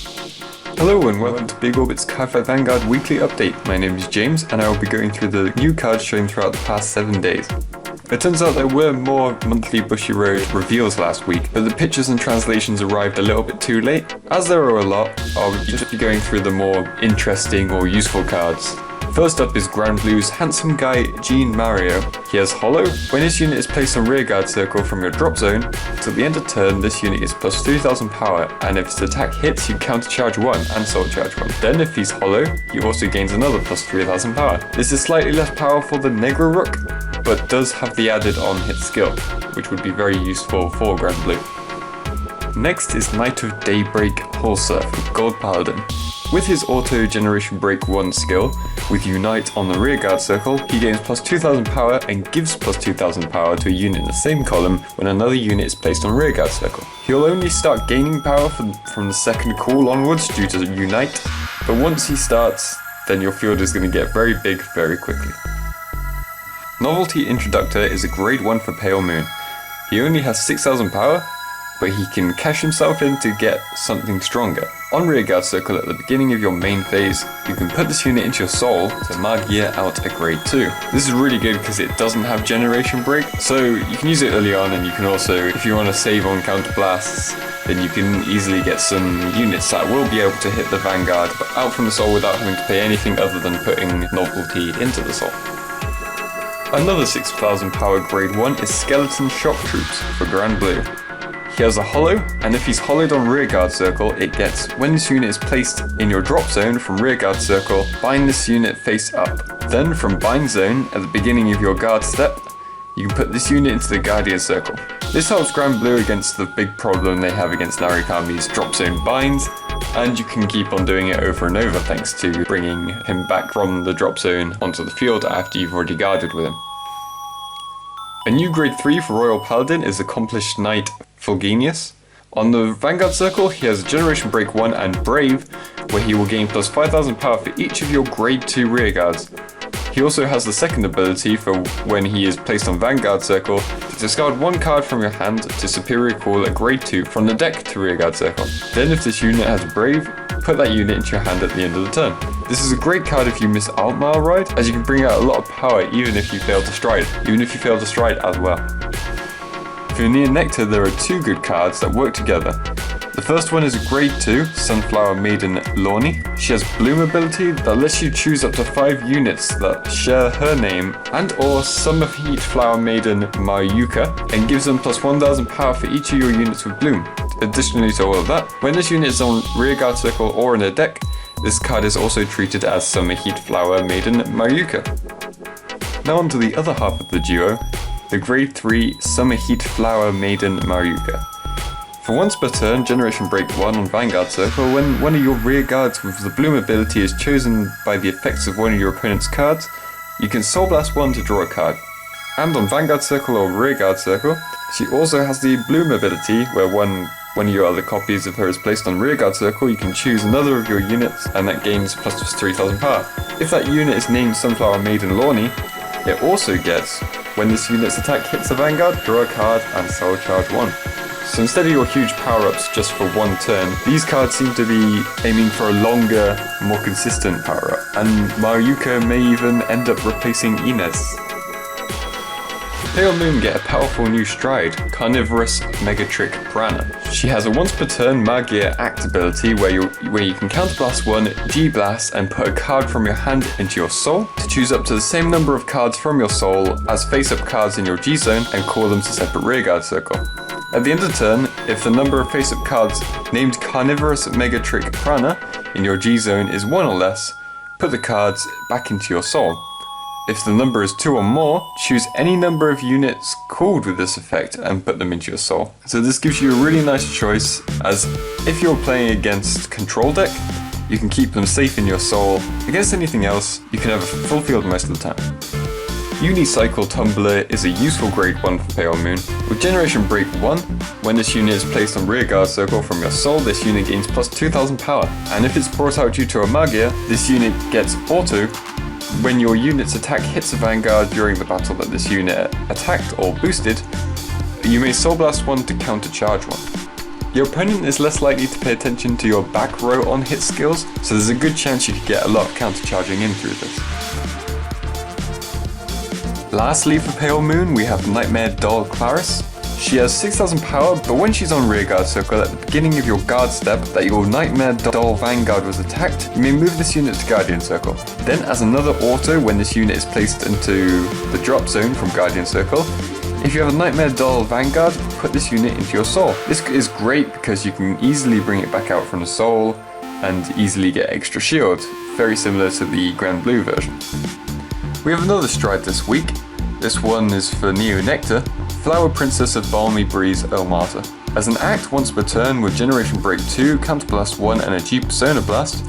Hello and welcome to Big Orbit's Cardfight Vanguard weekly update. My name is James and I will be going through the new cards shown throughout the past 7 days. It turns out there were more monthly Bushiroad reveals last week, but the pictures and translations arrived a little bit too late. As there are a lot, I'll just be going through the more interesting or useful cards. First up is Grand Blue's handsome guy Jean Mario. He has Hollow. When this unit is placed on rearguard circle from your drop zone, till the end of turn this unit gets plus 3000 power, and if its attack hits you countercharge 1 and soul charge 1. Then if he's Hollow, he also gains another plus 3000 power. This is slightly less powerful than Negro Rook, but does have the added on hit skill, which would be very useful for Grand Blue. Next is Knight of Daybreak Pulsar for Gold Paladin. With his auto generation break 1 skill, with Unite on the rearguard circle, he gains plus 2000 power and gives plus 2000 power to a unit in the same column when another unit is placed on rearguard circle. He'll only start gaining power from the second call onwards due to Unite, but once he starts, then your field is going to get very big very quickly. Novelty Introductor is a grade 1 for Pale Moon. He only has 6000 power, but he can cash himself in to get something stronger. On rearguard circle at the beginning of your main phase, you can put this unit into your soul to Magia out a grade 2. This is really good because it doesn't have generation break, so you can use it early on, and you can also, if you want to save on counter blasts, then you can easily get some units that will be able to hit the Vanguard out from the soul without having to pay anything other than putting novelty into the soul. Another 6000 power grade 1 is Skeleton Shock Troops for Grand Blue. He has a Hollow, and if he's hollowed on rearguard circle, it gets, when this unit is placed in your drop zone from rearguard circle, bind this unit face up. Then from bind zone, at the beginning of your guard step, you can put this unit into the guardian circle. This helps Grand Blue against the big problem they have against Narukami's drop zone binds, and you can keep on doing it over and over thanks to bringing him back from the drop zone onto the field after you've already guarded with him. A new grade 3 for Royal Paladin is Accomplished Knight Fulgenius. On the Vanguard circle, he has Generation Break 1 and Brave, where he will gain plus 5000 power for each of your grade 2 rearguards. He also has the second ability for when he is placed on Vanguard circle to discard 1 card from your hand to Superior Call a grade 2 from the deck to rearguard circle. Then if this unit has Brave, put that unit into your hand at the end of the turn. This is a great card if you miss Altmile Ride, as you can bring out a lot of power even if you fail to stride as well. For Near Nectar, there are 2 good cards that work together. The first one is a grade 2, Sunflower Maiden Lorny. She has Bloom ability that lets you choose up to 5 units that share her name and or Summer Heat Flower Maiden Mayuka, and gives them plus 1000 power for each of your units with Bloom. Additionally to all of that, when this unit is on rearguard circle or in a deck, this card is also treated as Summer Heat Flower Maiden Mayuka. Now on to the other half of the duo, the grade 3 Summer Heat Flower Maiden Mayuka. For once per turn, Generation Break 1 on Vanguard circle, when one of your rear guards with the Bloom ability is chosen by the effects of one of your opponent's cards, you can Soul Blast 1 to draw a card. And on Vanguard circle or rearguard circle, she also has the Bloom ability, where one of your other copies of her is placed on rearguard circle, you can choose another of your units, and that gains plus 3000 power. If that unit is named Sunflower Maiden Lorny, it also gets, when this unit's attack hits the Vanguard, draw a card and soul charge 1. So instead of your huge power-ups just for 1 turn, these cards seem to be aiming for a longer, more consistent power-up, and Mayuka may even end up replacing Inez. Pale Moon get a powerful new stride, Carnivorous Megatrick Prana. She has a once per turn Magia Act ability where you can counterblast 1, G-Blast, and put a card from your hand into your soul to choose up to the same number of cards from your soul as face-up cards in your G-Zone and call them to separate rearguard circle. At the end of turn, if the number of face-up cards named Carnivorous Megatrick Prana in your G-Zone is 1 or less, put the cards back into your soul. If the number is 2 or more, choose any number of units called with this effect and put them into your soul. So this gives you a really nice choice, as if you're playing against control deck, you can keep them safe in your soul. Against anything else, you can have a full field most of the time. Unicycle Tumbler is a useful grade 1 for Pale Moon. With Generation Break 1, when this unit is placed on rearguard circle from your soul, this unit gains plus 2000 power. And if it's brought out due to a Magia, this unit gets auto when your unit's attack hits a Vanguard during the battle that this unit attacked or boosted. You may Soul Blast 1 to counter charge 1. Your opponent is less likely to pay attention to your back row on hit skills, so there's a good chance you could get a lot of counter charging in through this. Lastly for Pale Moon we have Nightmare Doll Claris. She has 6000 power, but when she's on rearguard circle at the beginning of your guard step that your Nightmare Doll Vanguard was attacked, you may move this unit to Guardian Circle. Then as another auto when this unit is placed into the drop zone from Guardian Circle, if you have a Nightmare Doll Vanguard, put this unit into your soul. This is great because you can easily bring it back out from the soul and easily get extra shield, very similar to the Grand Blue version. We have another stride this week. This one is for Neo Nectar, Flower Princess of Balmy Breeze Elmata. As an act once per turn with Generation Break 2, Counterblast 1 and a G Persona Blast,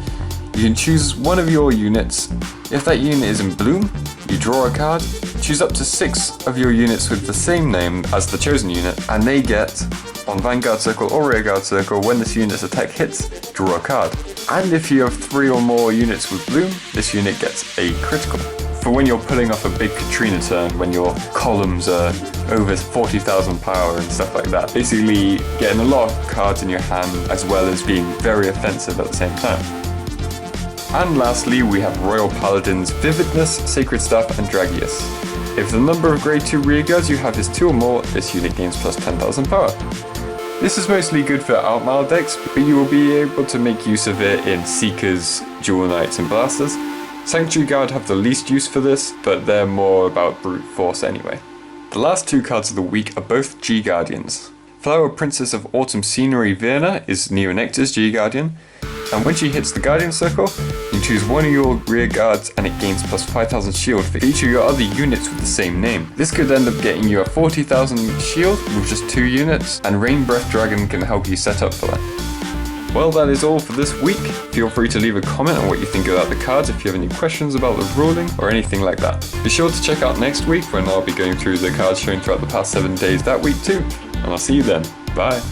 you can choose one of your units. If that unit is in bloom, you draw a card, choose up to 6 of your units with the same name as the chosen unit, and they get, on Vanguard Circle or Rearguard Circle, when this unit's attack hits, draw a card. And if you have 3 or more units with bloom, this unit gets a critical. For when you're pulling off a big Katrina turn, when your columns are over 40,000 power and stuff like that. Basically getting a lot of cards in your hand as well as being very offensive at the same time. And lastly we have Royal Paladins Vividness, Sacred Staff and Dragius. If the number of grade 2 rearguards you have is 2 or more, this unit gains plus 10,000 power. This is mostly good for outmile decks, but you will be able to make use of it in Seekers, Jewel Knights and Blasters. Sanctuary Guard have the least use for this, but they're more about brute force anyway. The last 2 cards of the week are both G Guardians. Flower Princess of Autumn Scenery Virna is Neo Nectar's G Guardian, and when she hits the Guardian Circle, you choose one of your rear guards and it gains plus 5000 shield for each of your other units with the same name. This could end up getting you a 40,000 shield with just 2 units, and Rain Breath Dragon can help you set up for that. Well, that is all for this week. Feel free to leave a comment on what you think about the cards if you have any questions about the ruling or anything like that. Be sure to check out next week when I'll be going through the cards shown throughout the past 7 days that week too, and I'll see you then. Bye!